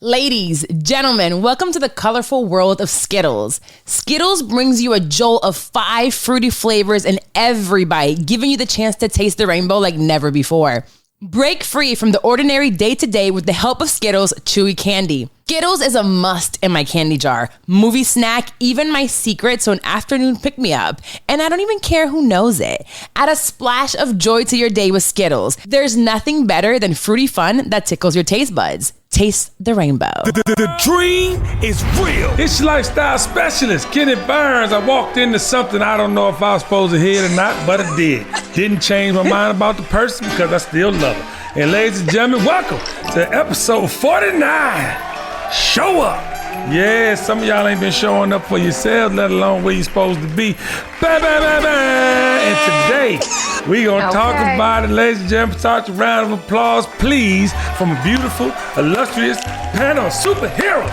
Ladies, gentlemen, welcome to the colorful world of Skittles. Skittles brings you a jolt of 5 fruity flavors in every bite, giving you the chance to taste the rainbow like never before. Break free from the ordinary day-to-day with the help of Skittles Chewy Candy. Skittles is a must in my candy jar, movie snack, even my secret, so an afternoon pick-me-up. And I don't even care who knows it. Add a splash of joy to your day with Skittles. There's nothing better than fruity fun that tickles your taste buds. Taste the rainbow. The dream is real. It's lifestyle specialist, Kenny Burns. I walked into something I don't know if I was supposed to hear it or not, but I did. Didn't change my mind about the person because I still love her. And ladies and gentlemen, welcome to episode 49. Show up. Yeah, some of y'all ain't been showing up for yourselves, let alone where you supposed to be. Bam, bam, bam, bam. And today, we gonna talk about it, ladies and gentlemen. Start a round of applause, please, from a beautiful, illustrious panel of superheroes.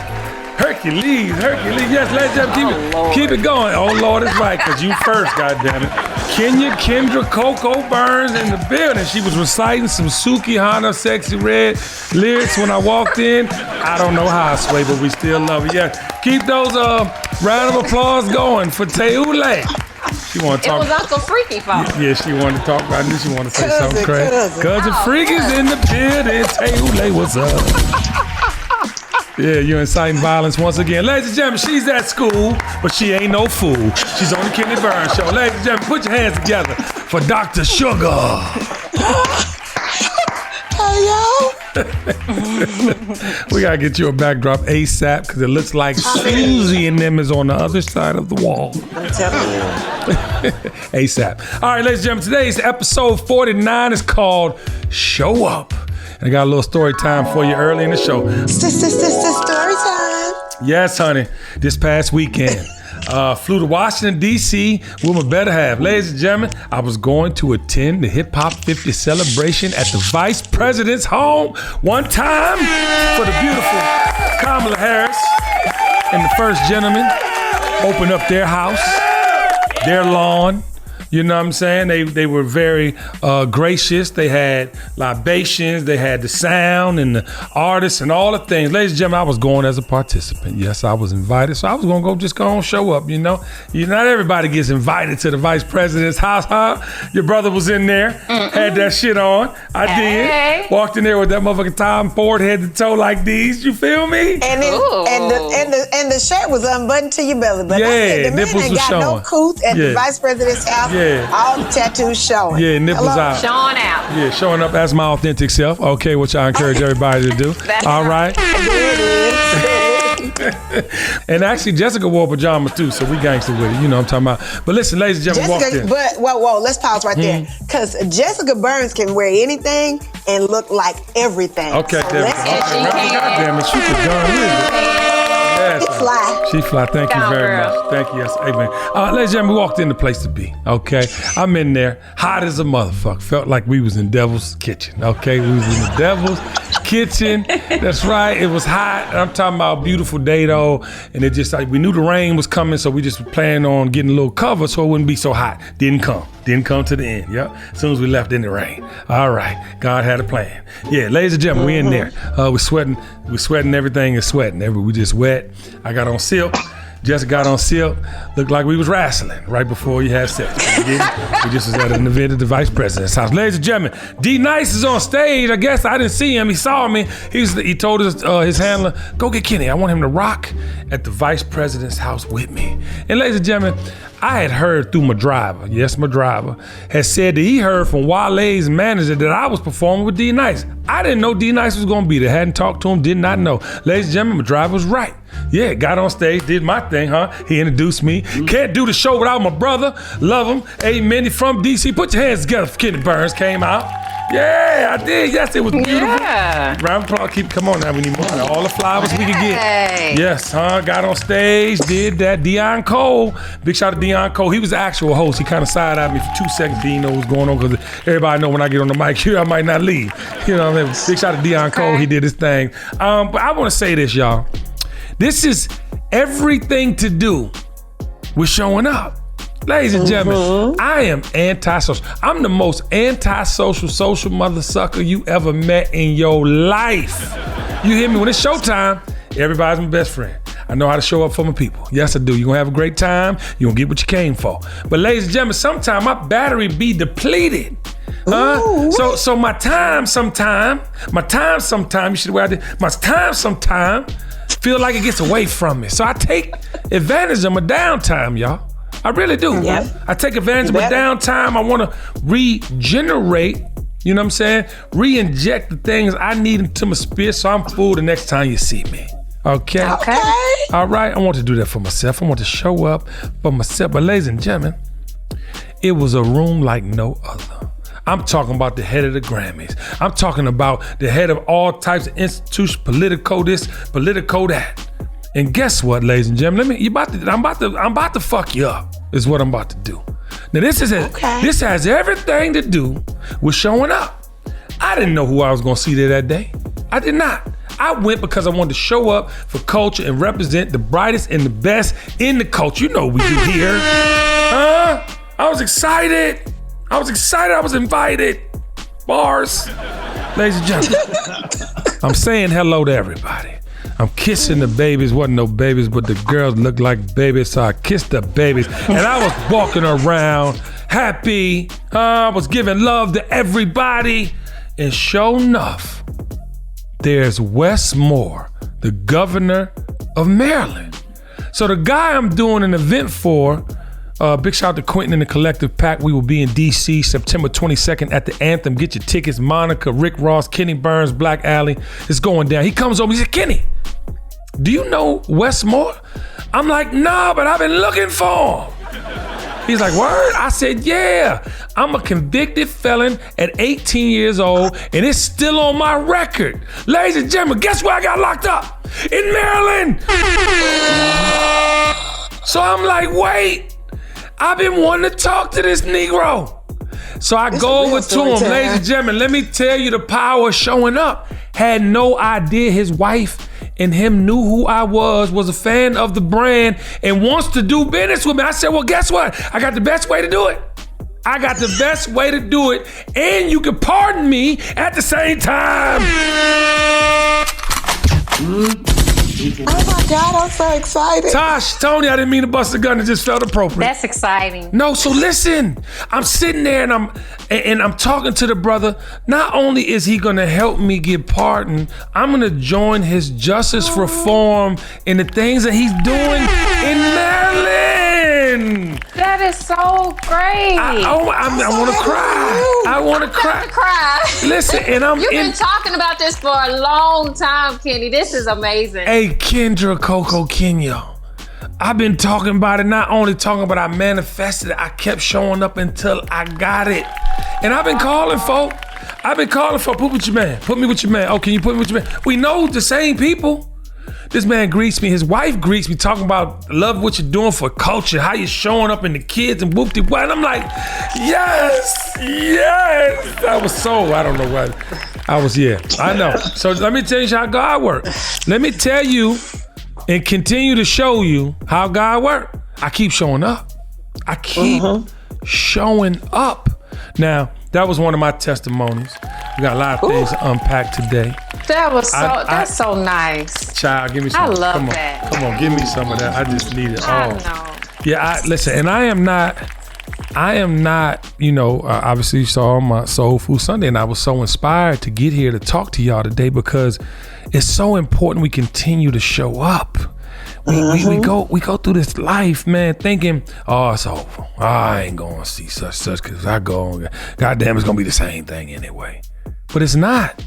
Hercules. Yes, ladies and gentlemen, keep it going. Oh, Lord, it's right, because you first, goddammit. Kendra Coco Burns in the building. She was reciting some Suki Hana Sexy Red lyrics when I walked in. I don't know how I sway, but we still love it. Yeah, keep those round of applause going for Teule. She want to talk. It was Uncle Freaky fault. Yeah, she wanted to talk about this. She wanted to say something crazy. Cousin Freaky's in the building. Teule, what's up? Yeah, you're inciting violence once again. Ladies and gentlemen, she's at school, but she ain't no fool. She's on the Kenny Burns Show. Ladies and gentlemen, put your hands together for Dr. Sugar. Hey, yo. We gotta get you a backdrop ASAP because it looks like Susie and them is on the other side of the wall. I'm telling you. ASAP. All right, ladies and gentlemen, today's episode 49 is called Show Up. And I got a little story time for you early in the show. Story time. Yes, honey. This past weekend, flew to Washington, D.C. with my better half. Ladies and gentlemen, I was going to attend the Hip Hop 50 celebration at the Vice President's home one time for the beautiful Kamala Harris and the First Gentleman opened up their house, their lawn. You know what I'm saying? They were very gracious. They had libations. They had the sound and the artists and all the things. Ladies and gentlemen, I was going as a participant. Yes, I was invited. So I was going to go show up, you know. Not everybody gets invited to the Vice President's house, huh? Your brother was in there, had that shit on. I did. Walked in there with that motherfucking Tom Ford head to toe like these. You feel me? And the shirt was unbuttoned to your belly button. Yeah, I said, the nipples man ain't was got showing. no couth at the Vice President's house. Yeah. All the tattoos showing. Yeah, nipples out. Showing out. Yeah, showing up as my authentic self. Okay, which I encourage everybody to do. All right. And actually, Jessica wore pajamas too, so we gangster with it. You know what I'm talking about. But listen, ladies and gentlemen, walked in. But whoa, let's pause right there. Because Jessica Burns can wear anything and look like everything. Okay, so there we go. Goddamn it, she could gun with it. She fly. She fly. Thank you very much. Thank you. Yes, amen. Ladies and gentlemen, we walked in the place to be. Okay, I'm in there, hot as a motherfucker. Felt like we was in Devil's Kitchen. Okay, we was in the Devil's Kitchen. That's right. It was hot. I'm talking about a beautiful day though, and it just like we knew the rain was coming, so we just planned on getting a little cover so it wouldn't be so hot. Didn't come to the end. Yep. As soon as we left in the rain. All right. God had a plan. Yeah, ladies and gentlemen, we in there. We're sweating. Everything is sweating. We just wet. I got on silk. Jessica got on silk. Looked like we was wrestling right before you had sex. We just was at an event at the Vice President's house. Ladies and gentlemen, D Nice is on stage. I guess I didn't see him. He saw me. He told his handler, go get Kenny. I want him to rock at the Vice President's house with me. And ladies and gentlemen, I had heard through my driver, had said that he heard from Wale's manager that I was performing with D Nice. I didn't know D Nice was gonna be there. Hadn't talked to him, did not know. Ladies and gentlemen, my driver was right. Yeah, got on stage, did my thing, huh? He introduced me. Can't do the show without my brother. Love him. Amen. He from DC. Put your hands together for Kenny Burns. Came out. Yeah, I did. Yes, it was beautiful. Yeah. Round of applause. Come on now, we need more. All the flowers we could get. Yes, huh? Got on stage, did that. Dion Cole. Big shout out to Dion Cole. He was the actual host. He kind of side-eyed me for 2 seconds. Didn't know what was going on because everybody know when I get on the mic here, I might not leave. You know what I mean? Big shout out to Dion Cole. He did his thing. But I want to say this, y'all. This is everything to do with showing up. Ladies and gentlemen, I am antisocial. I'm the most antisocial social mother sucker you ever met in your life. You hear me? When it's showtime, everybody's my best friend. I know how to show up for my people. Yes, I do. You're gonna have a great time. You're gonna get what you came for. But ladies and gentlemen, sometimes my battery be depleted. So my time sometime, you should wear this. My time sometime feel like it gets away from me. So I take advantage of my downtime, y'all. I really do. Yep. I take advantage of my downtime. I wanna regenerate, you know what I'm saying? Re-inject the things I need into my spirit so I'm full the next time you see me. Okay. All right. I want to do that for myself. I want to show up for myself. But ladies and gentlemen, it was a room like no other. I'm talking about the head of the Grammys. I'm talking about the head of all types of institutions, political this, political that. And guess what, ladies and gentlemen? I'm about to fuck you up. Is what I'm about to do. Now this has everything to do with showing up. I didn't know who I was gonna see there that day. I did not. I went because I wanted to show up for culture and represent the brightest and the best in the culture. You know we do here. I was excited. I was invited. Bars. Ladies and gentlemen, I'm saying hello to everybody. I'm kissing the babies. Wasn't no babies, but the girls looked like babies, so I kissed the babies. And I was walking around happy. I was giving love to everybody. And sure enough, there's Wes Moore, the governor of Maryland. So the guy I'm doing an event for, big shout out to Quentin and the Collective Pack. We will be in D.C. September 22nd at the Anthem. Get your tickets. Monica, Rick Ross, Kenny Burns, Black Alley. It's going down. He comes over. He said, Kenny, do you know Wes Moore? I'm like, nah, but I've been looking for him. He's like, word? I said, yeah. I'm a convicted felon at 18 years old, and it's still on my record. Ladies and gentlemen, guess where I got locked up? In Maryland. So I'm like, wait, I've been wanting to talk to this Negro. So I go over to him. Ladies and gentlemen, let me tell you the power of showing up. Had no idea his wife and him knew who I was a fan of the brand, and wants to do business with me. I said, well, guess what? I got the best way to do it. And you can pardon me at the same time. Oh my God, I'm so excited. Tosh, Tony, I didn't mean to bust a gun. It just felt appropriate. That's exciting. No, so listen. I'm sitting there and I'm talking to the brother. Not only is he gonna help me get pardoned, I'm gonna join his justice reform in the things that he's doing in Maryland. That is so great. I want to cry. I want to cry. Listen, and You've been talking about this for a long time, Kenny. This is amazing. Hey, Kendra Coco Kenya. I've been talking about it, not only talking about I manifested it, I kept showing up until I got it. And I've been calling folk. Put me with your man. Oh, can you put me with your man? We know the same people. This man greets me, his wife greets me, talking about love what you're doing for culture, how you're showing up in the kids and whoop-de-whoop. And I'm like, yes. I don't know what. I know. So let me tell you how God works. Let me tell you and continue to show you how God works. I keep showing up. Showing up. Now, that was one of my testimonies. We got a lot of things to unpack today. That was that's so nice. Child, give me some. I love that. Come on, give me some of that. I just need it all. I know. Yeah, listen, and I am not, obviously you saw my Soul Food Sunday, and I was so inspired to get here to talk to y'all today because it's so important we continue to show up. We go through this life, man, thinking, oh, it's over. Oh, I ain't going to see such because I go, goddamn, it's going to be the same thing anyway. But it's not.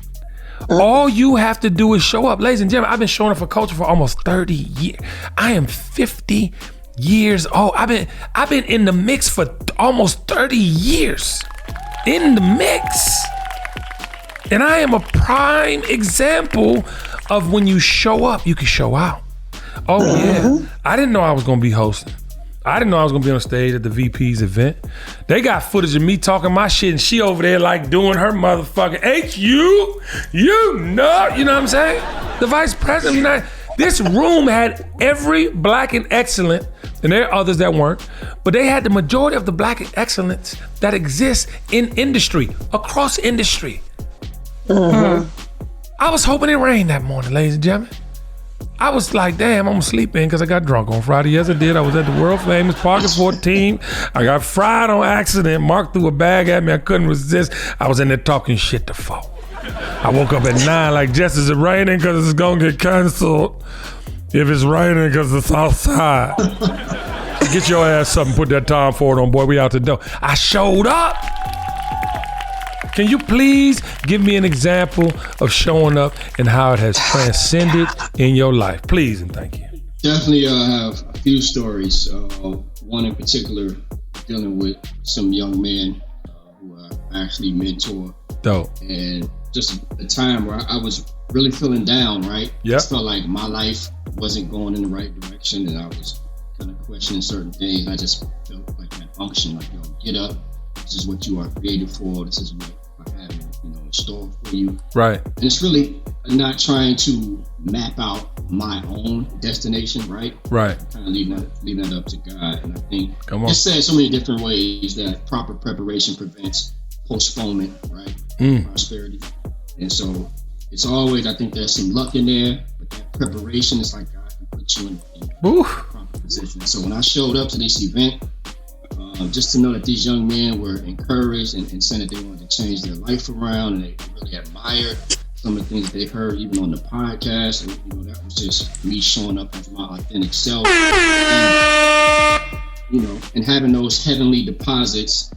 All you have to do is show up. Ladies and gentlemen, I've been showing up for culture for almost 30 years. I am 50 years old. I've been in the mix for almost 30 years. In the mix. And I am a prime example of when you show up, you can show out. Oh yeah, I didn't know I was gonna be hosting. I didn't know I was gonna be on stage at the VP's event. They got footage of me talking my shit and she over there like doing her motherfucking you know what I'm saying? The vice president of the United. This room had every black and excellent, and there are others that weren't, but they had the majority of the black and excellence that exists in industry, across industry. I was hoping it rained that morning, ladies and gentlemen. I was like, damn, I'm gonna sleep in because I got drunk on Friday. Yes, I did. I was at the world famous Parker 14. I got fried on accident. Mark threw a bag at me. I couldn't resist. I was in there talking shit to folk. I woke up at 9 like, Jess, is it raining because it's gonna get canceled? If it's raining because it's outside. Get your ass up and put that Tom Ford on, boy. We out the door. I showed up. Can you please give me an example of showing up and how it has transcended in your life? Please and thank you. Definitely have a few stories. One in particular, dealing with some young men who I actually mentor. Dope. And just a time where I was really feeling down, right? Yep. I felt like my life wasn't going in the right direction, and I was kind of questioning certain things. I just felt like that function, like, get up. This is what you are created for. This is what I have, in store for you. Right. And it's really not trying to map out my own destination, right? Right. Kind of leaving that up to God. And I think it's said so many different ways that proper preparation prevents postponement, right? Prosperity. And so it's always, I think there's some luck in there, but that preparation is like God can put you in proper position. So when I showed up to this event, just to know that these young men were encouraged and said that they wanted to change their life around, and they really admired some of the things they heard even on the podcast, and that was just me showing up as my authentic self, and having those heavenly deposits,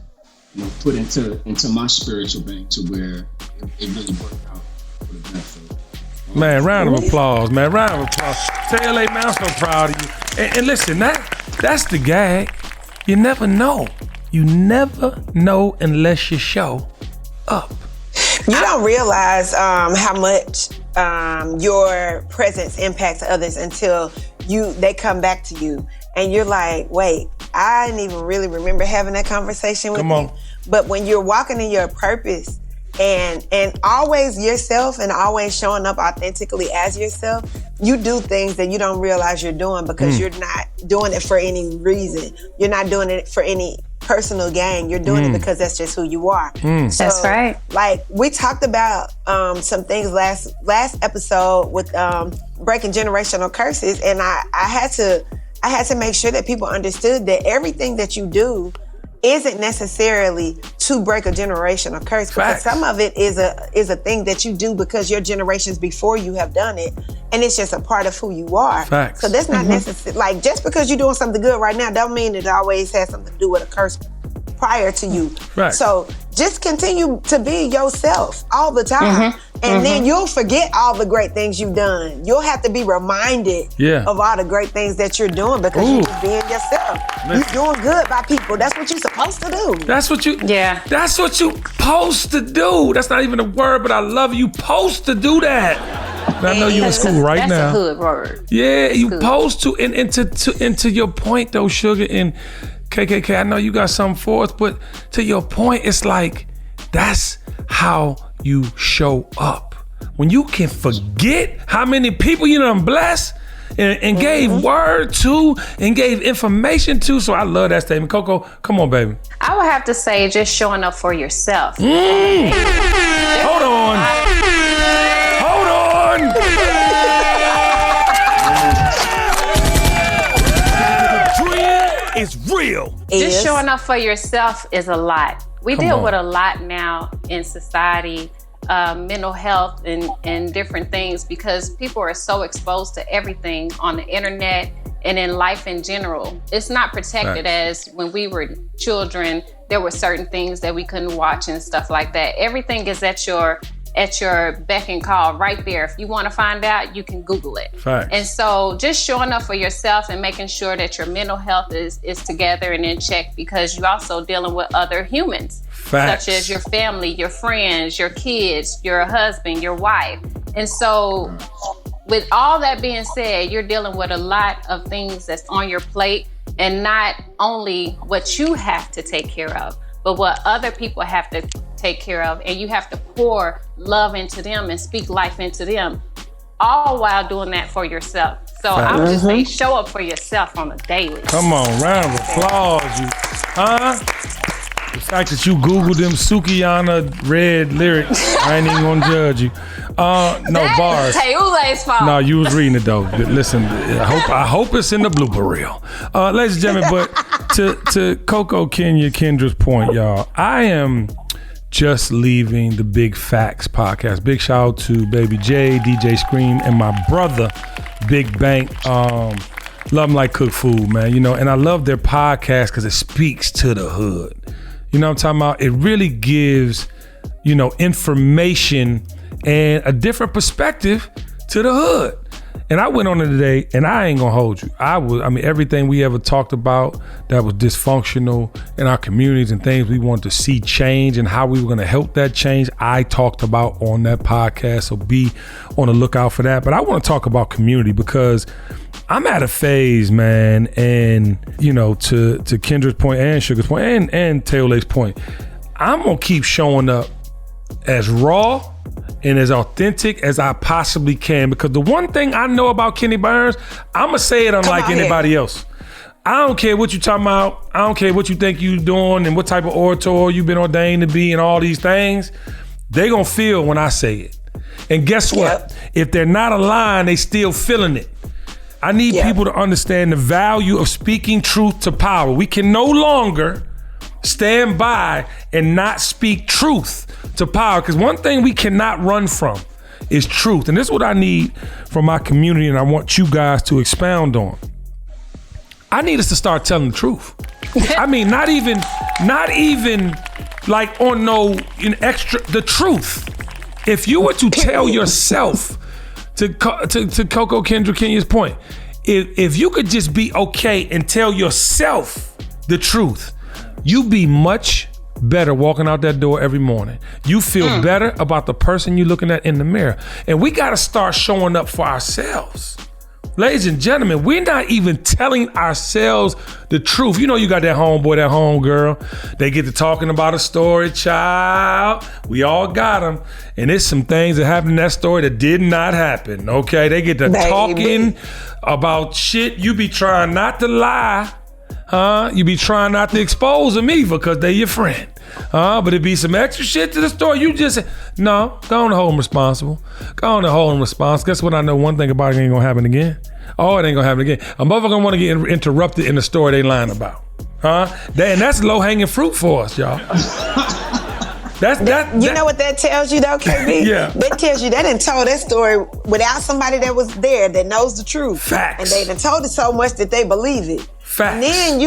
put into my spiritual bank to where it really worked out for the best. Man, round of applause, man. Round of applause. Tell LA, man, I'm so proud of you. And listen, that's the gag. You never know. You never know unless you show up. You don't realize how much your presence impacts others until they come back to you. And you're like, wait, I didn't even really remember having that conversation with you. But when you're walking in your purpose and always yourself and always showing up authentically as yourself, you do things that you don't realize you're doing because you're not doing it for any reason. You're not doing it for any personal gain. You're doing it because that's just who you are. So, that's right. Like we talked about some things last episode with breaking generational curses, and I had to make sure that people understood that everything that you do isn't necessarily to break a generational curse. Because some of it is a thing that you do because your generations before you have done it, and it's just a part of who you are. Facts. So that's not necessary. Like just because you're doing something good right now, don't mean it always has something to do with a curse prior to you. Right. So just continue to be yourself all the time. And then you'll forget all the great things you've done. You'll have to be reminded of all the great things that you're doing because you're just being yourself. You're doing good by people. That's what you're supposed to do. That's what you supposed to do. That's not even a word, but I love you. Supposed to do that. And I know you in school right now. That's a hood word. Yeah, you supposed to. And to your point though, Sugar and KKK, I know you got something for us, but to your point, it's like that's how you show up. When you can forget how many people you done blessed and gave word to and gave information to. So I love that statement. Coco, come on, baby. I would have to say just showing up for yourself. Hold on. The dream is real. Just showing up for yourself is a lot. We deal with a lot now in society, mental health and different things because people are so exposed to everything on the internet and in life in general. It's not protected as when we were children, there were certain things that we couldn't watch and stuff like that. Everything is at your beck and call right there. If you want to find out, you can Google it. Facts. And so just showing up for yourself and making sure that your mental health is together and in check because you're also dealing with other humans. Facts. Such as your family, your friends, your kids, your husband, your wife. And so with all that being said, you're dealing with a lot of things that's on your plate and not only what you have to take care of, but what other people have to take care of. And you have to pour love into them and speak life into them, all while doing that for yourself. So I would just say show up for yourself on a daily. Come on, round of applause. The fact that you Googled them Sukihana red lyrics, I ain't even gonna judge you. No bars. Teule's fault. No, you was reading it though. Listen, I hope it's in the blooper reel. Ladies and gentlemen, but to Coco Kendra's point, y'all, I am just leaving the Big Facts podcast. Big shout out to Baby J, DJ Scream, and my brother, Big Bank. Love them like cook food, man. You know, and I love their podcast because it speaks to the hood. You know what I'm talking about? It really gives, you know, information and a different perspective to the hood. And I went on it today, and I ain't gonna hold you. I mean, everything we ever talked about that was dysfunctional in our communities and things we wanted to see change and how we were gonna help that change, I talked about on that podcast. So be on the lookout for that. But I wanna talk about community because I'm at a phase, man, and you know, to Kendra's point and Sugar's point and Teule's point, I'm gonna keep showing up as raw and as authentic as I possibly can, because the one thing I know about Kenny Burns, I'm gonna say it unlike anybody else. I don't care what you talking about. I don't care what you think you doing and what type of orator you've been ordained to be and all these things. They gonna feel when I say it. And guess what? If they're not aligned, they still feeling it. I need people to understand the value of speaking truth to power. We can no longer stand by and not speak truth to power, because one thing we cannot run from is truth. And this is what I need from my community, and I want you guys to expound on. I need us to start telling the truth. I mean, not even like on no extra, the truth. If you were to tell yourself, to Coco Kendra's point, if you could just be okay and tell yourself the truth, you be much better walking out that door every morning. You feel better about the person you're looking at in the mirror. And we got to start showing up for ourselves. Ladies and gentlemen, we're not even telling ourselves the truth. You know, you got that homeboy, that homegirl. They get to talking about a story, child. We all got them. And there's some things that happened in that story that did not happen, okay? They get to talking about shit. You be trying not to lie, you be trying not to expose them either because they your friend. But it be some extra shit to the story. You just, no, go on and hold them responsible. Go on and hold them responsible. Guess what I know? One thing about it ain't gonna happen again. Oh, it ain't gonna happen again. A motherfucker gonna wanna get interrupted in the story they lying about. And that's low hanging fruit for us, y'all. You know what that tells you though, KB? Yeah. That tells you they done told that story without somebody that was there that knows the truth. Facts. And they done told it so much that they believe it. Facts. And then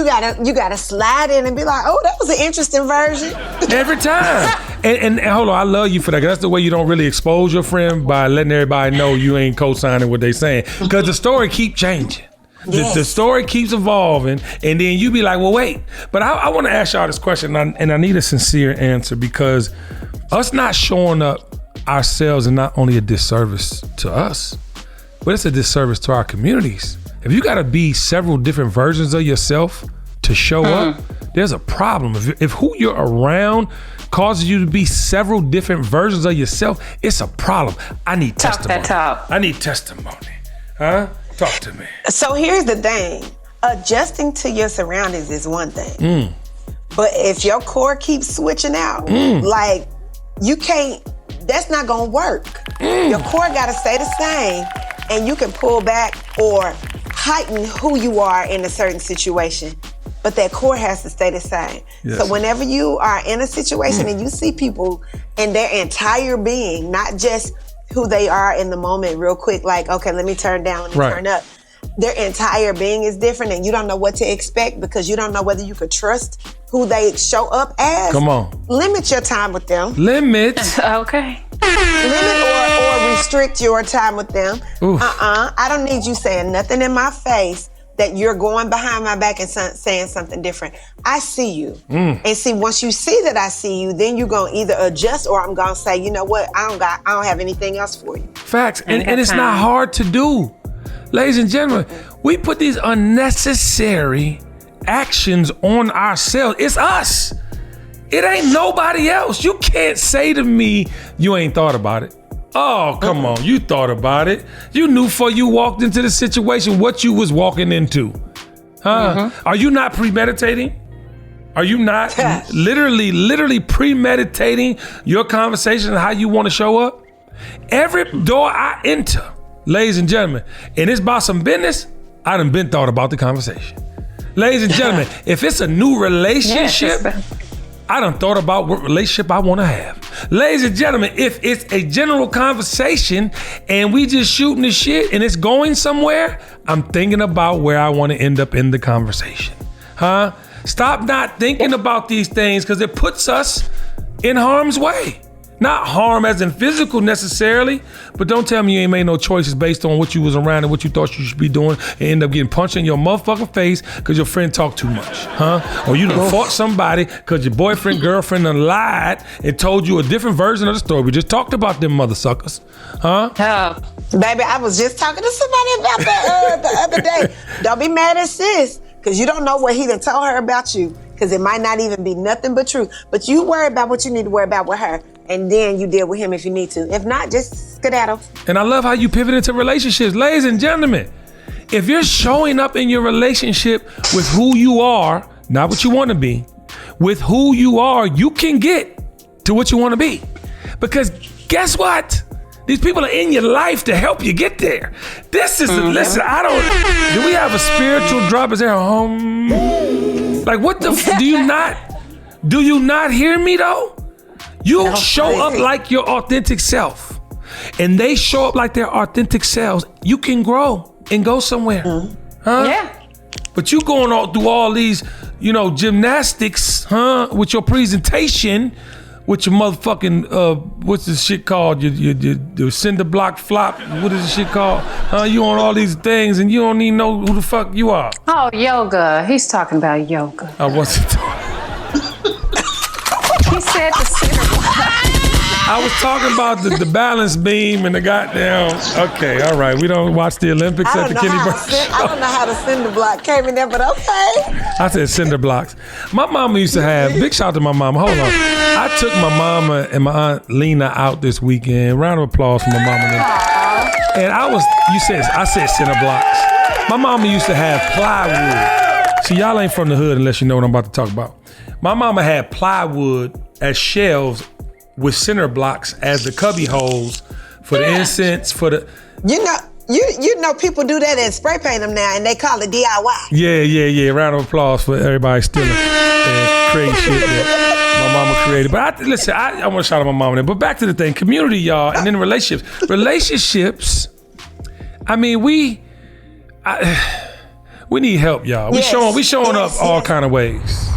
you gotta slide in and be like, oh, that was an interesting version. Every time. And hold on, I love you for that. That's the way you don't really expose your friend, by letting everybody know you ain't co-signing what they saying. Because the story keep changing. Yes. The story keeps evolving, and then you be like, well, wait. But I want to ask y'all this question, and I need a sincere answer, because us not showing up ourselves is not only a disservice to us, but it's a disservice to our communities. If you got to be several different versions of yourself to show up, there's a problem. If who you're around causes you to be several different versions of yourself, it's a problem. I need testimony. I need testimony. Talk to me. So here's the thing. Adjusting to your surroundings is one thing. But if your core keeps switching out, like you can't, that's not gonna work. Your core gotta stay the same, and you can pull back or heighten who you are in a certain situation. But that core has to stay the same. Yes. So whenever you are in a situation and you see people in their entire being, not just who they are in the moment real quick, like, okay, let me turn down and turn up. Their entire being is different, and you don't know what to expect because you don't know whether you could trust who they show up as. Come on. Limit your time with them. Limit. Okay. Limit or restrict your time with them. I don't need you saying nothing in my face that you're going behind my back and saying something different. I see you. And see, once you see that I see you, then you're going to either adjust or I'm going to say, you know what, I don't have anything else for you. Facts. And it's not hard to do. Ladies and gentlemen, we put these unnecessary actions on ourselves. It's us. It ain't nobody else. You can't say to me, you ain't thought about it. Oh, come on. You thought about it. You knew before you walked into the situation what you was walking into. Are you not premeditating? Are you not literally premeditating your conversation and how you want to show up? Every door I enter, ladies and gentlemen, and it's about some business, I done been thought about the conversation. Ladies and gentlemen, if it's a new relationship, I done thought about what relationship I want to have. Ladies and gentlemen, if it's a general conversation and we just shooting the shit and it's going somewhere, I'm thinking about where I want to end up in the conversation. Huh? Stop not thinking about these things because it puts us in harm's way. Not harm as in physical necessarily, but don't tell me you ain't made no choices based on what you was around and what you thought you should be doing and end up getting punched in your motherfucking face because your friend talked too much, huh? Or you done fought somebody because your boyfriend, girlfriend done lied and told you a different version of the story. We just talked about them mother suckers, huh? Baby, I was just talking to somebody about that the other day. Don't be mad at sis, because you don't know what he done told her about you, because it might not even be nothing but truth. But you worry about what you need to worry about with her. And then you deal with him if you need to. If not, just skedaddle. And I love how you pivot into relationships. Ladies and gentlemen, if you're showing up in your relationship with who you are, not what you want to be, with who you are, you can get to what you want to be. Because guess what? These people are in your life to help you get there. This is, listen, do we have a spiritual drop? Is there like what the, do you not hear me though? You show up like your authentic self, and they show up like their authentic selves. You can grow and go somewhere, huh? Yeah. But you going all through all these, gymnastics, huh? With your presentation, with your motherfucking, what's this shit called? Your cinder block flop. What is this shit called? You on all these things, and you don't even know who the fuck you are. Oh, yoga. He's talking about yoga. I wasn't talking. He said the cinder block. I was talking about the balance beam and the goddamn. Okay, all right. We don't watch the Olympics at the Kenny Burke show. I don't know how the cinder block came in there, but okay. I said cinder blocks. My mama used to have, big shout out to my mama. Hold on. I took my mama and my aunt Lena out this weekend. Round of applause for my mama. And I said cinder blocks. My mama used to have plywood. See, y'all ain't from the hood unless you know what I'm about to talk about. My mama had plywood as shelves with cinder blocks as the cubby holes for the incense, for the... You know people do that and spray paint them now and they call it DIY. Yeah. Round of applause for everybody stealing and crazy shit that my mama created. But I want to shout out my mama there. But back to the thing, community, y'all, and then relationships. Relationships, I mean, we need help, y'all. We showing up all kind of ways.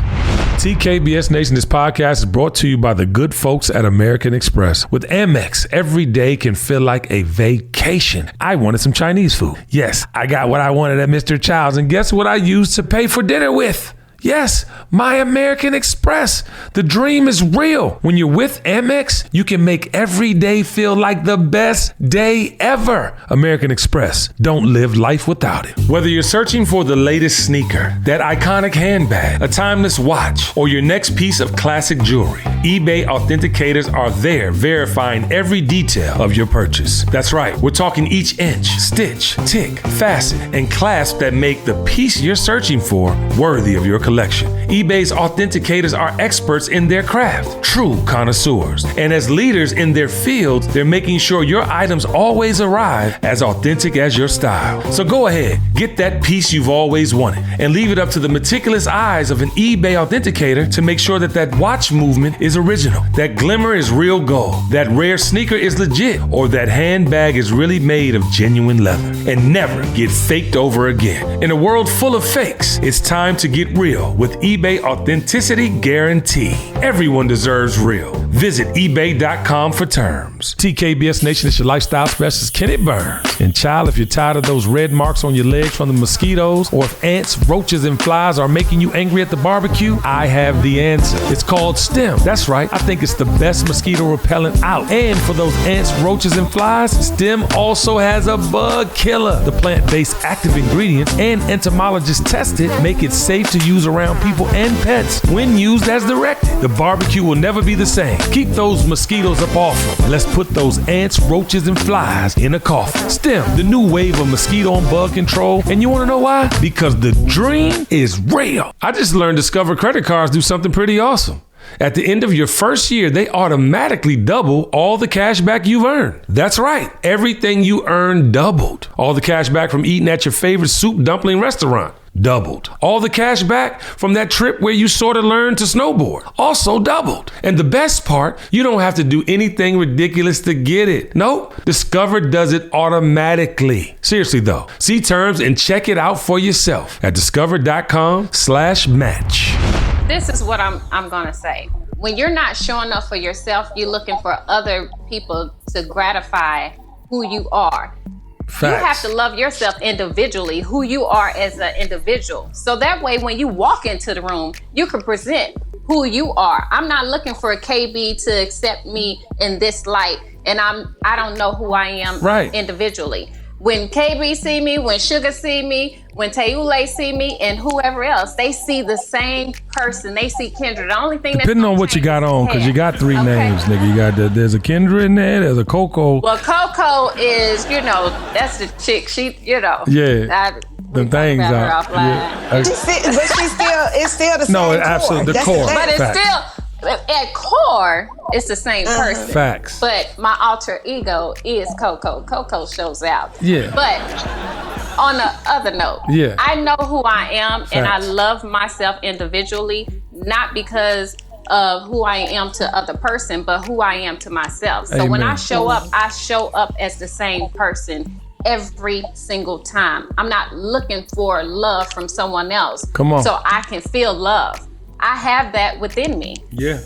TKBS Nation, this podcast is brought to you by the good folks at American Express. With Amex, every day can feel like a vacation. I wanted some Chinese food. Yes, I got what I wanted at Mr. Child's, and guess what I used to pay for dinner with? Yes, my American Express. The dream is real. When you're with Amex, you can make every day feel like the best day ever. American Express. Don't live life without it. Whether you're searching for the latest sneaker, that iconic handbag, a timeless watch, or your next piece of classic jewelry, eBay authenticators are there verifying every detail of your purchase. That's right. We're talking each inch, stitch, tick, facet, and clasp that make the piece you're searching for worthy of your collection. eBay's authenticators are experts in their craft, true connoisseurs. And as leaders in their fields, they're making sure your items always arrive as authentic as your style. So go ahead, get that piece you've always wanted and leave it up to the meticulous eyes of an eBay authenticator to make sure that watch movement is original, that glimmer is real gold, that rare sneaker is legit, or that handbag is really made of genuine leather and never get faked over again. In a world full of fakes, it's time to get real with eBay Authenticity Guarantee. Everyone deserves real. Visit ebay.com for terms. TKBS Nation, it's your lifestyle specialist, Kenny Burns. And child, if you're tired of those red marks on your legs from the mosquitoes, or if ants, roaches, and flies are making you angry at the barbecue, I have the answer. It's called Stem. That's right. I think it's the best mosquito repellent out. And for those ants, roaches, and flies, Stem also has a bug killer. The plant-based active ingredients and entomologists tested make it safe to use around people and pets when used as directed. the barbecue will never be the same. Keep those mosquitoes up off them. Let's put those ants, roaches, and flies in a coffin. STEM, the new wave of mosquito and bug control. And you want to know why? Because the dream is real. I just learned Discover credit cards do something pretty awesome. At the end of your first year, they automatically double all the cash back you've earned. That's right. Everything you earn doubled. All the cash back from eating at your favorite soup dumpling restaurant doubled. All the cash back from that trip where you sort of learned to snowboard also doubled. And the best part, you don't have to do anything ridiculous to get it. Nope. Discover does it automatically. Seriously though, see terms and check it out for yourself at discover.com/match. This is what I'm gonna say. When you're not showing up for yourself, you're looking for other people to gratify who you are. Facts. You have to love yourself individually, who you are as an individual. So that way, when you walk into the room, you can present who you are. I'm not looking for a KB to accept me in this light, and I don't know who I am individually. When KB see me, when Sugar see me, when Tayule see me, and whoever else, they see the same person. They see Kendra. The only thing depending on what you got on, because you got three names, nigga. You got there's a Kendra in there, there's a Coco. Well, Coco is, that's the chick. She, Yeah. The things out. Yeah. But it's still the same. No, absolutely the core. But it's still. At core, it's the same person. Facts. But my alter ego is Coco. Coco shows out. Yeah. But on the other note, I know who I am. Facts. And I love myself individually, not because of who I am to other person, but who I am to myself. So when I show up as the same person every single time. I'm not looking for love from someone else. Come on. So I can feel love. I have that within me. Yeah.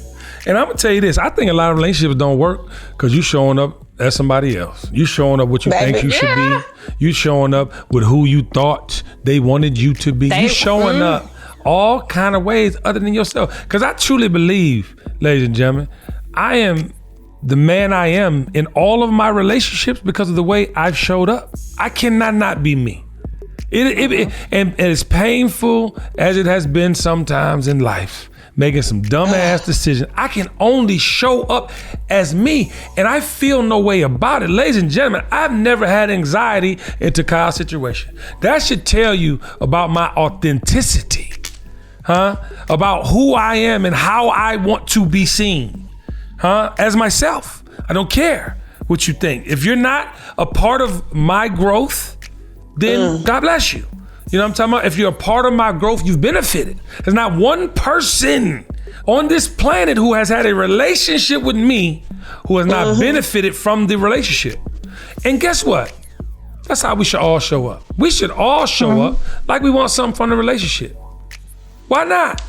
And I'm going to tell you this. I think a lot of relationships don't work because you showing up as somebody else. You showing up what you think you should be. You showing up with who you thought they wanted you to be. You showing up all kind of ways other than yourself. Because I truly believe, ladies and gentlemen, I am the man I am in all of my relationships because of the way I've showed up. I cannot not be me. And as painful as it has been sometimes in life, making some dumbass decisions, I can only show up as me, and I feel no way about it. Ladies and gentlemen, I've never had anxiety into Kyle's situation. That should tell you about my authenticity, about who I am and how I want to be seen, as myself. I don't care what you think. If you're not a part of my growth, then God bless you. You know what I'm talking about? If you're a part of my growth, you've benefited. There's not one person on this planet who has had a relationship with me who has not benefited from the relationship. And guess what? That's how we should all show up. We should all show up like we want something from the relationship. Why not?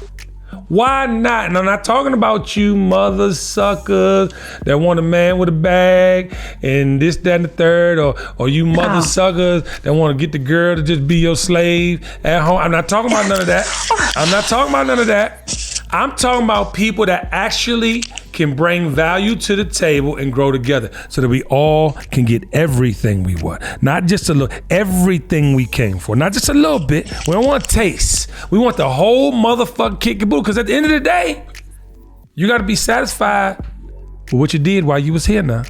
Why not? And I'm not talking about you mother suckers that want a man with a bag and this, that, and the third, or you mother suckers that want to get the girl to just be your slave at home. I'm not talking about none of that. I'm talking about people that actually can bring value to the table and grow together so that we all can get everything we want. Not just a little, everything we came for. Not just a little bit. We don't want taste. We want the whole motherfucking kit and caboodle, because at the end of the day, you got to be satisfied with what you did while you was here now.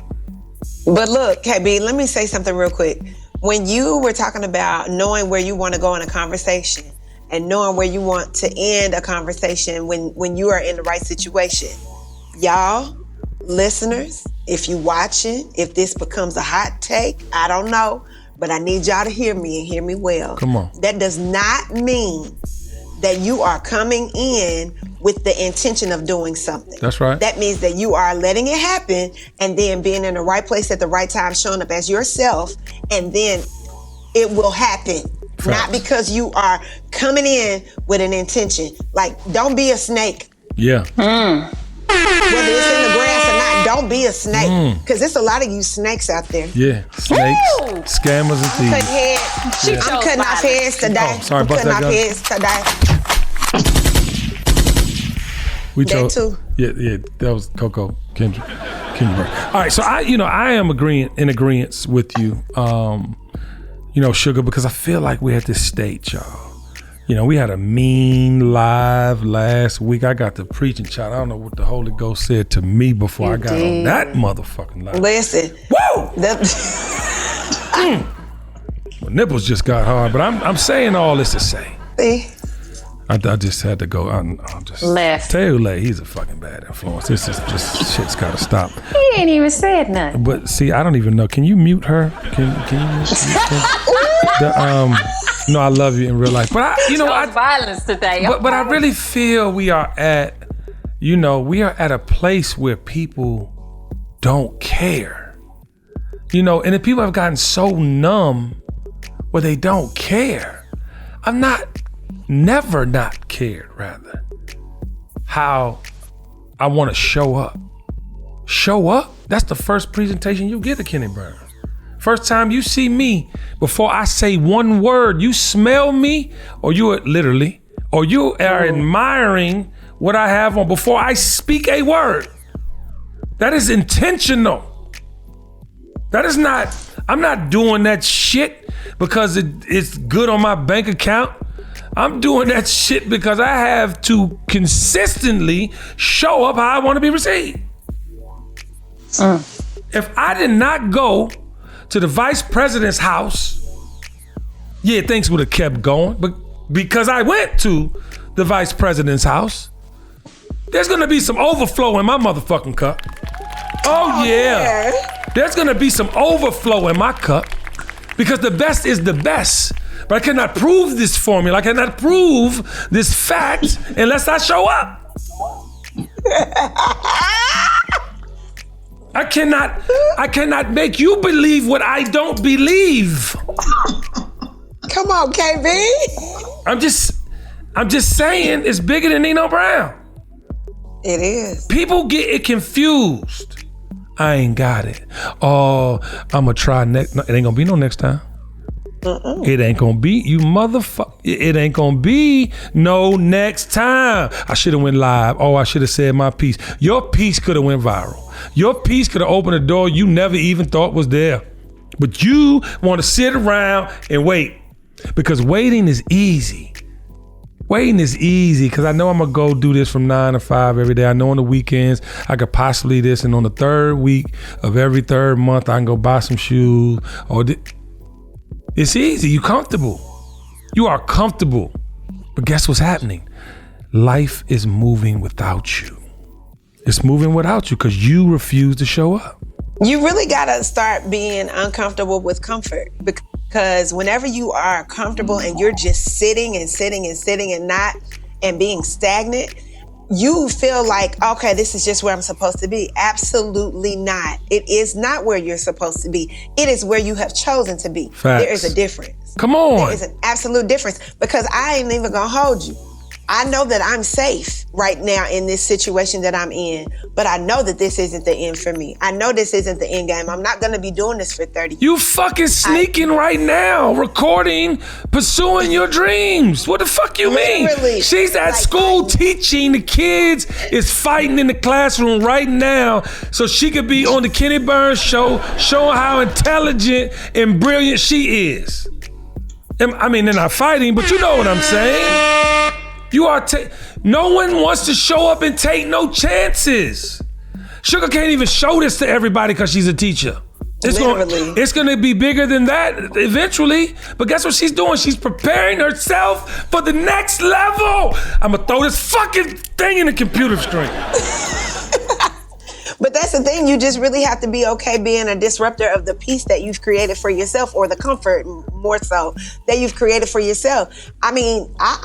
But look, KB, let me say something real quick. When you were talking about knowing where you want to go in a conversation and knowing where you want to end a conversation when you are in the right situation, y'all, listeners, if you watching, if this becomes a hot take, I don't know, but I need y'all to hear me and hear me well. Come on. That does not mean that you are coming in with the intention of doing something. That's right. That means that you are letting it happen and then being in the right place at the right time, showing up as yourself, and then it will happen. Facts. Not because you are coming in with an intention. Like, don't be a snake. Yeah. Whether it's in the grass or not, don't be a snake. Because there's a lot of you snakes out there. Yeah, snakes, scammers, and thieves. I'm cutting off heads today. Oh, sorry, I'm cutting off heads today. We that too. Yeah, that was Coco Kendra. All right, so I am in agreement with you, Sugar, because I feel like we're at this stage, y'all. You know, we had a mean live last week. I got to preaching, child. I don't know what the Holy Ghost said to me before I got on that motherfucking live. Listen. Woo! My nipples just got hard, but I'm saying all this to say. See? I just had to go. I'm just left. Taylor, he's a fucking bad influence. This is just shit's gotta stop. He ain't even said nothing. But see, I don't even know. Can you mute her? Can you mute her? No, I love you in real life, but Violence today. But I really feel we are at a place where people don't care. You know, and the people have gotten so numb where they don't care. Never not cared, rather, how I want to show up. Show up? That's the first presentation you get to Kenny Burns. First time you see me, before I say one word, you smell me, or you are admiring what I have on before I speak a word. That is intentional. That is not, I'm not doing that shit because it's good on my bank account. I'm doing that shit because I have to consistently show up how I want to be received. If I did not go to the vice president's house, things would have kept going. But because I went to the vice president's house, there's gonna be some overflow in my motherfucking cup. Oh yeah. There's gonna be some overflow in my cup because the best is the best. But I cannot prove this formula. I cannot prove this fact unless I show up. I cannot make you believe what I don't believe. Come on, KB. I'm just saying it's bigger than Nino Brown. It is. People get it confused. I ain't got it. Oh, I'ma try next. No, it ain't gonna be no next time. It ain't gonna be, you motherfucker. It ain't gonna be no next time. I should have went live. Oh, I should have said my piece. Your piece could have went viral. Your piece could have opened a door you never even thought was there. But you want to sit around and wait because waiting is easy. Waiting is easy because I know I'm gonna go do this from 9 to 5 every day. I know on the weekends I could possibly this, and on the third week of every third month I can go buy some shoes or. It's easy. You comfortable. You are comfortable. But guess what's happening? Life is moving without you. It's moving without you because you refuse to show up. You really gotta start being uncomfortable with comfort, because whenever you are comfortable and you're just sitting and being stagnant, you feel like, okay, this is just where I'm supposed to be. Absolutely not. It is not where you're supposed to be. It is where you have chosen to be. Facts. There is a difference. Come on. There is an absolute difference, because I ain't even gonna hold you. I know that I'm safe right now in this situation that I'm in, but I know that this isn't the end for me. I know this isn't the end game. I'm not gonna be doing this for 30 years. You fucking sneaking right now, recording, pursuing your dreams. What the fuck you mean? She's at school teaching the kids, is fighting in the classroom right now so she could be on the Kenny Burns show showing how intelligent and brilliant she is. I mean, they're not fighting, but you know what I'm saying. You are no one wants to show up and take no chances. Sugar can't even show this to everybody because she's a teacher. It's gonna be bigger than that eventually. But guess what she's doing? She's preparing herself for the next level. I'm gonna throw this fucking thing in the computer screen. But that's the thing, you just really have to be okay being a disruptor of the peace that you've created for yourself, or the comfort more so that you've created for yourself. I mean, I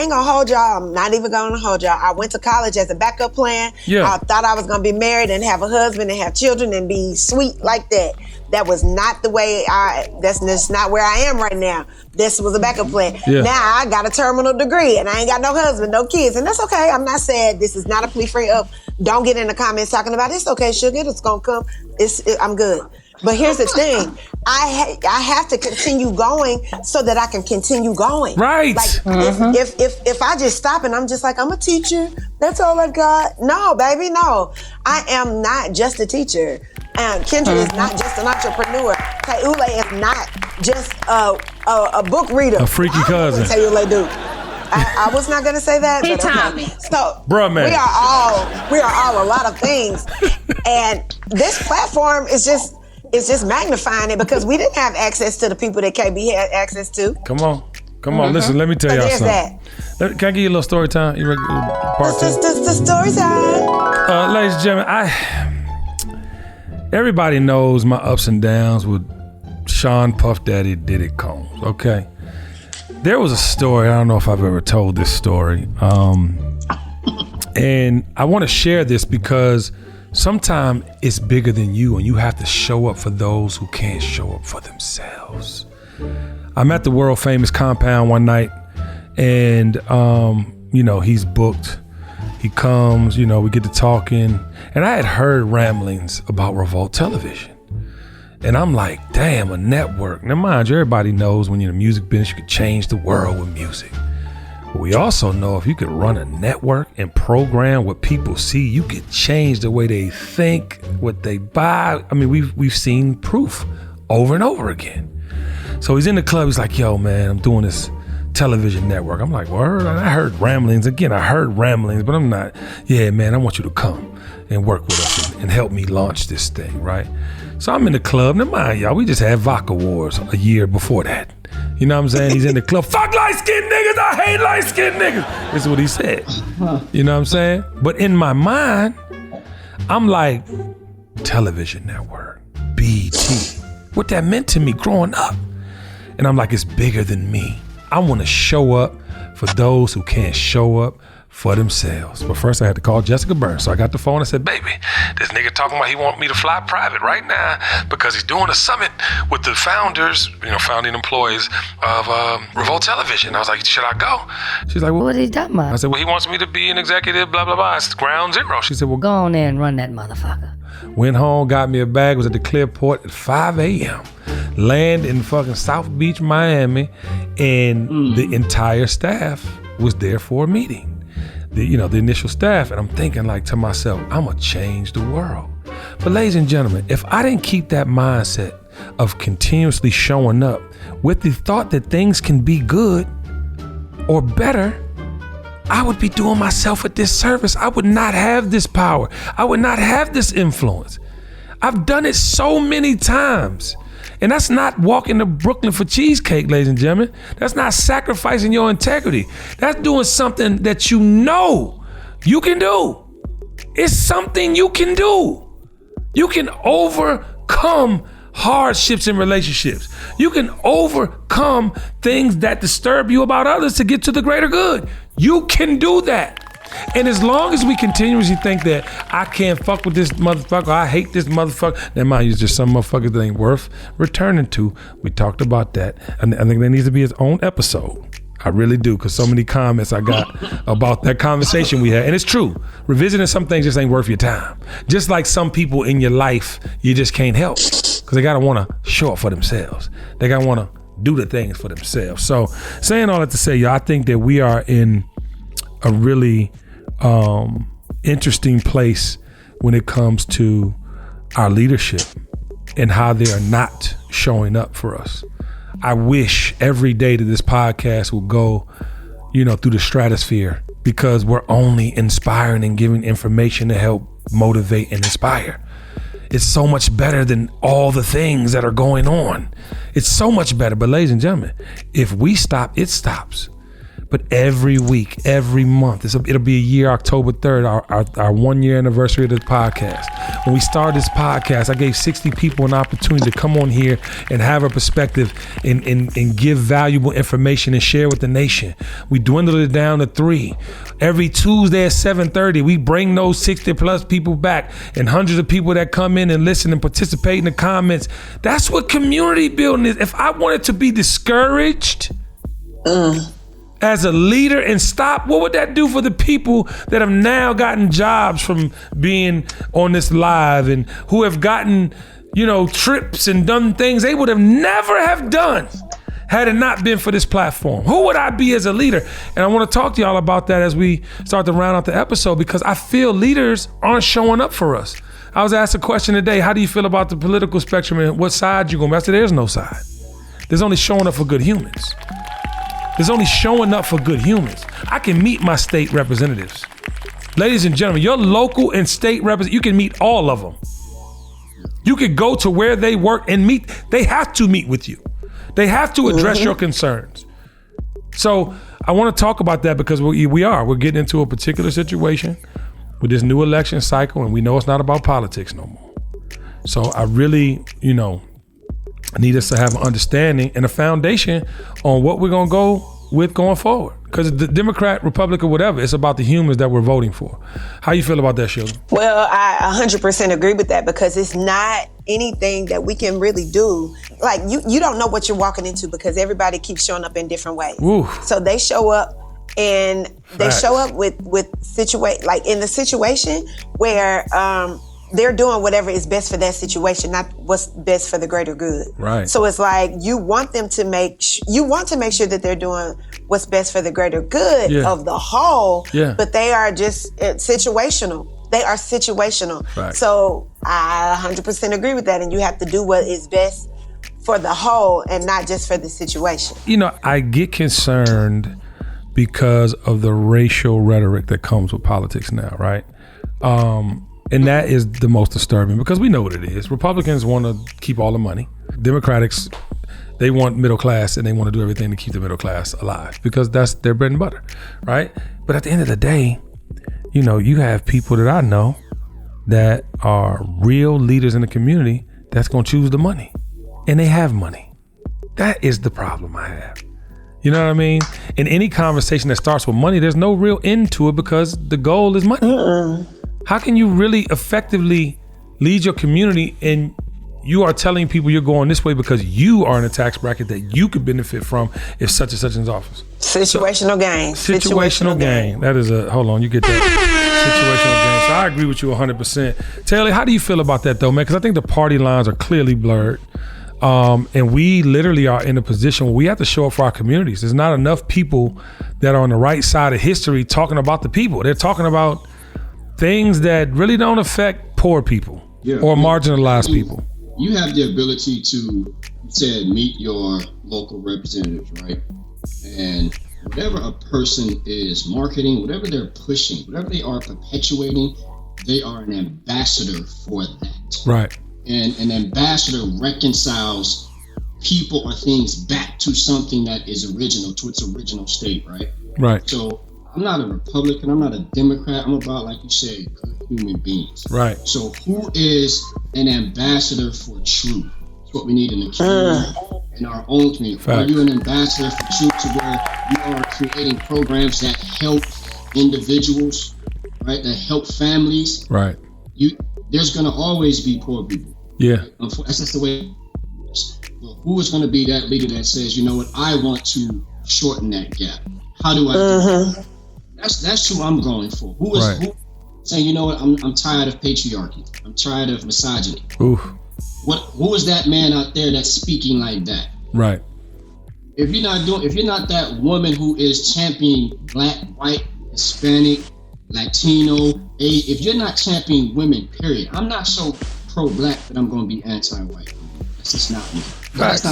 ain't gonna hold y'all. I'm not even gonna hold y'all. I went to college as a backup plan. Yeah. I thought I was gonna be married and have a husband and have children and be sweet like that. That was not the way that's just not where I am right now. This was a backup plan. Yeah. Now I got a terminal degree and I ain't got no husband, no kids. And that's okay. I'm not sad. This is not a plea for up. Don't get in the comments talking about it's okay, sugar. It's gonna come. I'm good. But here's the thing. I have to continue going so that I can continue going. Right. Like if I just stop and I'm just like, I'm a teacher. That's all I got. No, baby, no. I am not just a teacher. And Kendra is not just an entrepreneur. Tayule is not just a book reader. A freaky cousin. Tayule do. I was not gonna say that. He but timed me. So, bruh, man, we are all a lot of things, and this platform is just magnifying it because we didn't have access to the people that KB had access to. Come on. Listen, let me tell y'all something. Can I give you a little story time? You ready? Part two. The story time. Ladies and gentlemen, everybody knows my ups and downs with Sean Puff Daddy Diddy Combs. Okay, there was a story. I don't know if I've ever told this story, and I want to share this because sometimes it's bigger than you, and you have to show up for those who can't show up for themselves. I'm at the world famous compound one night, and he's booked. He comes, we get to talking, and I had heard ramblings about Revolt Television. And I'm like, damn, a network. Now mind you, everybody knows when you're in the music business, you could change the world with music. But we also know if you could run a network and program what people see, you could change the way they think, what they buy. I mean, we've seen proof over and over again. So he's in the club. He's like, yo, man, I'm doing this television network. I'm like, word? I heard ramblings. Again, I heard ramblings, but I'm not. Yeah, man, I want you to come and work with us and help me launch this thing, right? So I'm in the club. Now, mind y'all, we just had Vodka Wars a year before that. You know what I'm saying? He's in the club. Fuck light-skinned niggas. I hate light-skinned niggas. This is what he said. You know what I'm saying? But in my mind, I'm like, television network, BET. What that meant to me growing up. And I'm like, it's bigger than me. I want to show up for those who can't show up for themselves. But first I had to call Jessica Burns. So I got the phone and said, baby, this nigga talking about he want me to fly private right now because he's doing a summit with the founders, founding employees of Revolt Television. I was like, should I go? She's like, well, what are you talking about? I said, well, he wants me to be an executive, blah, blah, blah. It's ground zero. She said, well, go on there and run that motherfucker. Went home, got me a bag, was at the Clearport at 5 a.m. Land in fucking South Beach, Miami, and the entire staff was there for a meeting. The initial staff, and I'm thinking like to myself, I'm gonna change the world. But ladies and gentlemen, if I didn't keep that mindset of continuously showing up with the thought that things can be good or better, I would be doing myself a disservice. I would not have this power. I would not have this influence. I've done it so many times. And that's not walking to Brooklyn for cheesecake, ladies and gentlemen. That's not sacrificing your integrity. That's doing something that you know you can do. It's something you can do. You can overcome hardships in relationships. You can overcome things that disturb you about others to get to the greater good. You can do that. And as long as we continuously think that I can't fuck with this motherfucker, I hate this motherfucker, then mind you, just some motherfuckers that ain't worth returning to. We talked about that. And I think there needs to be its own episode. I really do, because so many comments I got about that conversation we had. And it's true. Revisiting some things just ain't worth your time. Just like some people in your life, you just can't help, because they got to want to show up for themselves. They got to want to do the things for themselves. So saying all that to say, y'all, I think that we are in a really interesting place when it comes to our leadership and how they are not showing up for us. I wish every day that this podcast would go, through the stratosphere, because we're only inspiring and giving information to help motivate and inspire. It's so much better than all the things that are going on. It's so much better. But ladies and gentlemen, if we stop, it stops. But every week, every month, it'll be a year, October 3rd, our 1 year anniversary of this podcast. When we started this podcast, I gave 60 people an opportunity to come on here and have a perspective and give valuable information and share with the nation. We dwindled it down to 3. Every Tuesday at 7:30, we bring those 60 plus people back, and hundreds of people that come in and listen and participate in the comments. That's what community building is. If I wanted to be discouraged, as a leader and stop, what would that do for the people that have now gotten jobs from being on this live and who have gotten, trips and done things they would have never have done had it not been for this platform? Who would I be as a leader? And I want to talk to y'all about that as we start to round out the episode, because I feel leaders aren't showing up for us. I was asked a question today, how do you feel about the political spectrum and what side you going to be? I said, there's no side. There's only showing up for good humans. It's only showing up for good humans. I can meet my state representatives. Ladies and gentlemen, your local and state representatives, you can meet all of them. You could go to where they work and meet. They have to meet with you. They have to address your concerns. So I want to talk about that because we're getting into a particular situation with this new election cycle, and we know it's not about politics no more. So I really, need us to have an understanding and a foundation on what we're gonna go with going forward. Because the Democrat, Republican, whatever, it's about the humans that we're voting for. How you feel about that, Sugar? Well, I 100% agree with that because it's not anything that we can really do. Like, you don't know what you're walking into because everybody keeps showing up in different ways. Ooh. So they show up and they Facts. show up with like in the situation where they're doing whatever is best for that situation, not what's best for the greater good. Right. So it's like you want to make sure that they're doing what's best for the greater good of the whole. Yeah. But they are just situational. They are situational. Right. So I 100% agree with that, and you have to do what is best for the whole and not just for the situation. I get concerned because of the racial rhetoric that comes with politics now, right? And that is the most disturbing because we know what it is. Republicans want to keep all the money. Democrats, they want middle class and they want to do everything to keep the middle class alive because that's their bread and butter, right? But at the end of the day, you have people that I know that are real leaders in the community that's going to choose the money, and they have money. That is the problem I have. You know what I mean? In any conversation that starts with money, there's no real end to it because the goal is money. How can you really effectively lead your community and you are telling people you're going this way because you are in a tax bracket that you could benefit from if such and such is in office? Situational gain. Situational gain. That is hold on, you get that. Situational gain. So I agree with you 100%. Taylor, how do you feel about that though, man? Because I think the party lines are clearly blurred. And we literally are in a position where we have to show up for our communities. There's not enough people that are on the right side of history talking about the people. They're talking about things that really don't affect poor people or marginalized people. You have the ability to, you said, meet your local representatives, right? And whatever a person is marketing, whatever they're pushing, whatever they are perpetuating, they are an ambassador for that. Right. And an ambassador reconciles people or things back to something that is original, to its original state, right? Right. So I'm not a Republican, I'm not a Democrat, I'm about, like you said, good human beings. Right. So who is an ambassador for truth? That's what we need in the community, in our own community. Fact. Are you an ambassador for truth to where you are creating programs that help individuals, right, that help families? Right. There's gonna always be poor people. Yeah. That's just the way it is. Well, who is gonna be that leader that says, you know what, I want to shorten that gap? How do I do that? That's who I'm going for. Who is who saying, you know what, I'm tired of patriarchy. I'm tired of misogyny. Oof. Who is that man out there that's speaking like that? Right. If you're not that woman who is championing black, white, Hispanic, Latino, if you're not championing women, period. I'm not so pro-black that I'm going to be anti-white. That's just not me. Facts.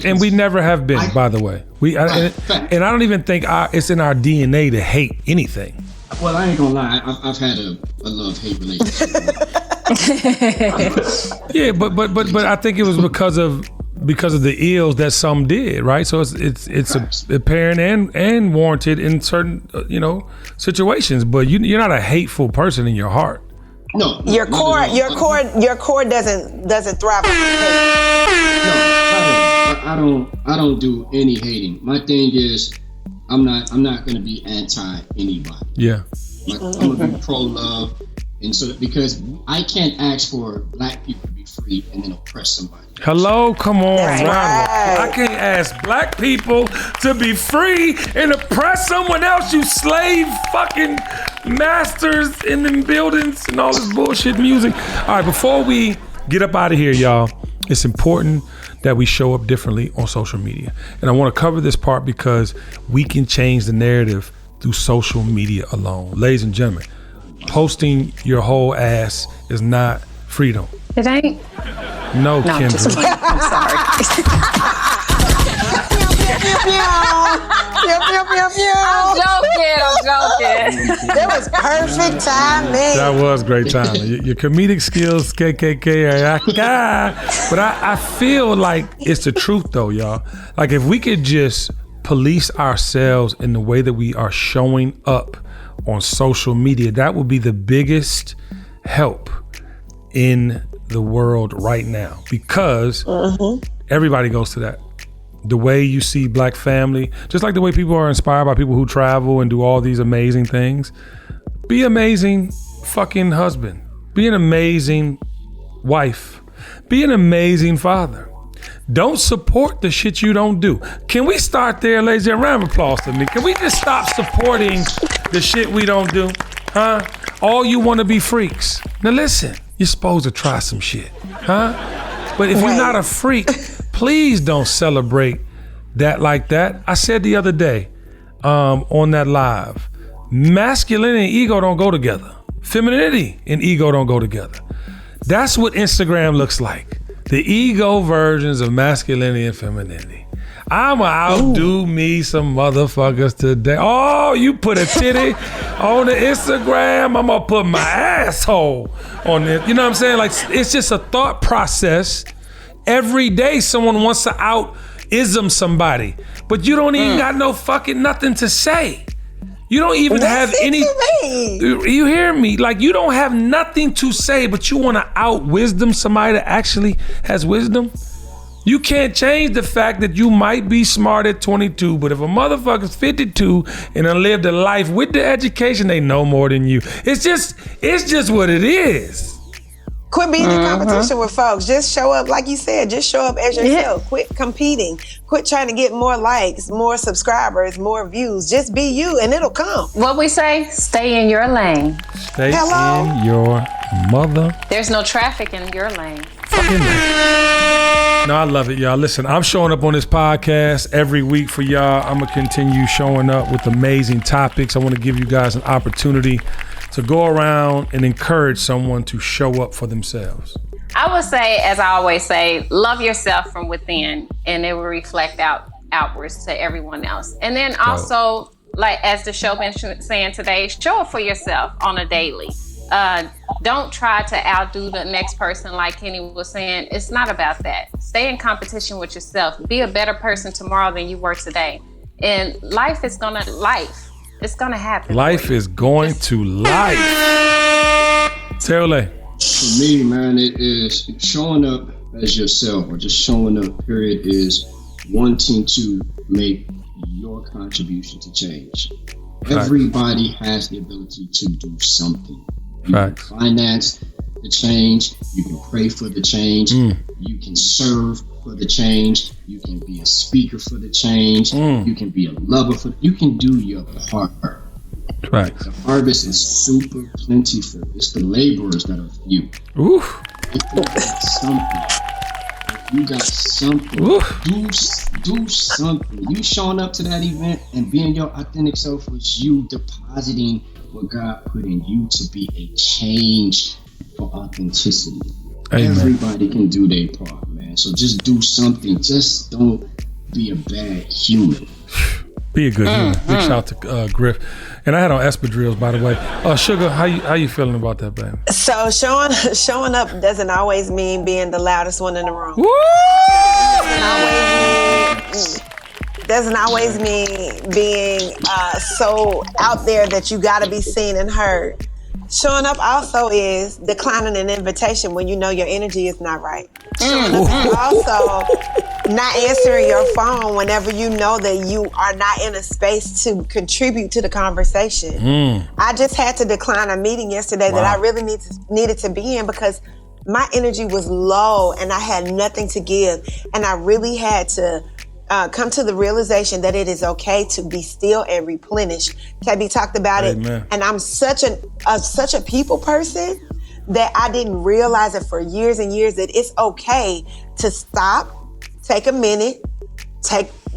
And we never have been, by the way. And I don't even think it's in our DNA to hate anything. Well, I ain't gonna lie. I've had a love-hate relationship. Yeah, but I think it was because of the ills that some did, right? So it's apparent and warranted in certain situations. But you're not a hateful person in your heart. No, your core doesn't thrive on hate. No, I don't do any hating. My thing is, I'm not gonna be anti anybody. Yeah. I'm gonna be pro love, and so because I can't ask for black people to be free and then oppress somebody. Hello, come on, That's right. I can't ask black people to be free and oppress someone else. You slave fucking masters in them buildings and all this bullshit music. All right, before we get up out of here, y'all, it's important that we show up differently on social media. And I want to cover this part because we can change the narrative through social media alone. Ladies and gentlemen, posting your whole ass is not freedom. It ain't. No, I'm Kendra. just playing. I'm sorry. That was perfect timing. That was great timing. Your comedic skills, KKK, but I feel like it's the truth though, y'all. Like if we could just police ourselves in the way that we are showing up on social media, that would be the biggest help in the world right now, because everybody goes to that. The way you see Black family, just like the way people are inspired by people who travel and do all these amazing things. Be amazing fucking husband. Be an amazing wife. Be an amazing father. Don't support the shit you don't do. Can we start there, ladies and round of applause to me? Can we just stop supporting the shit we don't do? Huh? All you want to be freaks. Now listen, you're supposed to try some shit. Huh? But if you're not a freak, please don't celebrate that like that. I said the other day on that live, masculinity and ego don't go together. Femininity and ego don't go together. That's what Instagram looks like. The ego versions of masculinity and femininity. I'ma outdo me some motherfuckers today. Oh, you put a titty on the Instagram, I'm gonna put my asshole on it. You know what I'm saying? Like, it's just a thought process. Every day someone wants to out-ism somebody, but you don't even got no fucking nothing to say. You don't even have any, you hear me? Like, you don't have nothing to say, but you want to out-wisdom somebody that actually has wisdom? You can't change the fact that you might be smart at 22, but if a motherfucker's 52 and done lived a life with the education, they know more than you. It's just what it is. Quit being in competition with folks. Just show up, like you said, just show up as yourself. Quit competing. Quit trying to get more likes, more subscribers, more views. Just be you and it'll come. What we say, stay in your lane. Stay in your mother. There's no traffic in your lane. No, I love it, y'all. Listen, I'm showing up on this podcast every week for y'all. I'm going to continue showing up with amazing topics. I want to give you guys an opportunity to go around and encourage someone to show up for themselves. I would say, as I always say, love yourself from within, and it will reflect outwards to everyone else. And then also, like as the show been saying today, show up for yourself on a daily. Don't try to outdo the next person, like Kenny was saying. It's not about that. Stay in competition with yourself. Be a better person tomorrow than you were today. And life is gonna life. It's gonna happen. Life is going to life. Terole. For me, man, it is showing up as yourself, or just showing up, period, is wanting to make your contribution to change. Right. Everybody has the ability to do something. You can finance the change, you can pray for the change, you can serve for the change, you can be a speaker for the change, you can be a lover for, you can do your part. Right. The harvest is super plentiful. It's the laborers that are few. Oof. If you got something, do something. You showing up to that event and being your authentic self was you depositing what God put in you to be a change for authenticity. Amen. Everybody can do their part, man. So just do something. Just don't be a bad human. Be a good human. Big shout to Griff. And I had on espadrilles, by the way. Sugar, how you feeling about that, baby? So showing up doesn't always mean being the loudest one in the room. Woo! Doesn't always mean being so out there that you gotta be seen and heard. Showing up also is declining an invitation when you know your energy is not right. Showing up is also not answering your phone whenever you know that you are not in a space to contribute to the conversation. I just had to decline a meeting yesterday that I really needed to be in because my energy was low and I had nothing to give. And I really had to come to the realization that it is okay to be still and replenish. Tabby talked about it, and I'm such a people person that I didn't realize it for years and years that it's okay to stop, take a minute,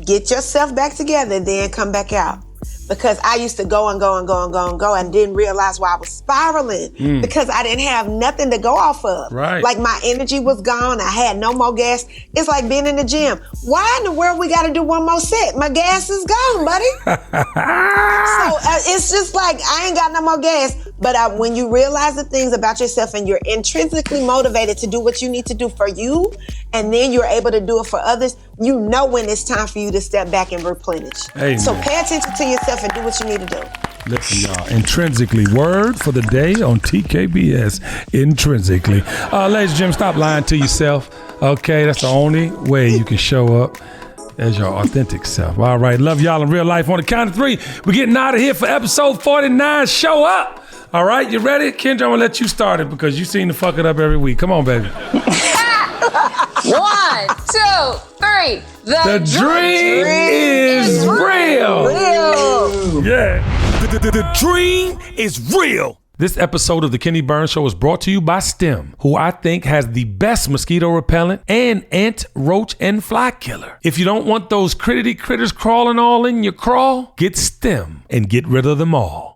get yourself back together, then come back out. Because I used to go and didn't realize why I was spiraling because I didn't have nothing to go off of. Right. Like my energy was gone. I had no more gas. It's like being in the gym. Why in the world we got to do one more set? My gas is gone, buddy. So it's just like, I ain't got no more gas. But when you realize the things about yourself and you're intrinsically motivated to do what you need to do for you, and then you're able to do it for others, you know when it's time for you to step back and replenish. Amen. So pay attention to yourself and do what you need to do. Listen, y'all, intrinsically, word for the day on TKBS, intrinsically. Ladies and gentlemen, stop lying to yourself, okay? That's the only way you can show up as your authentic self. All right, love y'all in real life. On the count of 3, we're getting out of here for episode 49. Show up. All right, you ready? Kendra, I'm gonna let you start it because you seem to fuck it up every week. Come on, baby. 1, 2, 3. The dream is real. Yeah. The dream is real. This episode of The Kenny Burns Show is brought to you by STEM, who I think has the best mosquito repellent and ant, roach, and fly killer. If you don't want those critters crawling all in your crawl, get STEM and get rid of them all.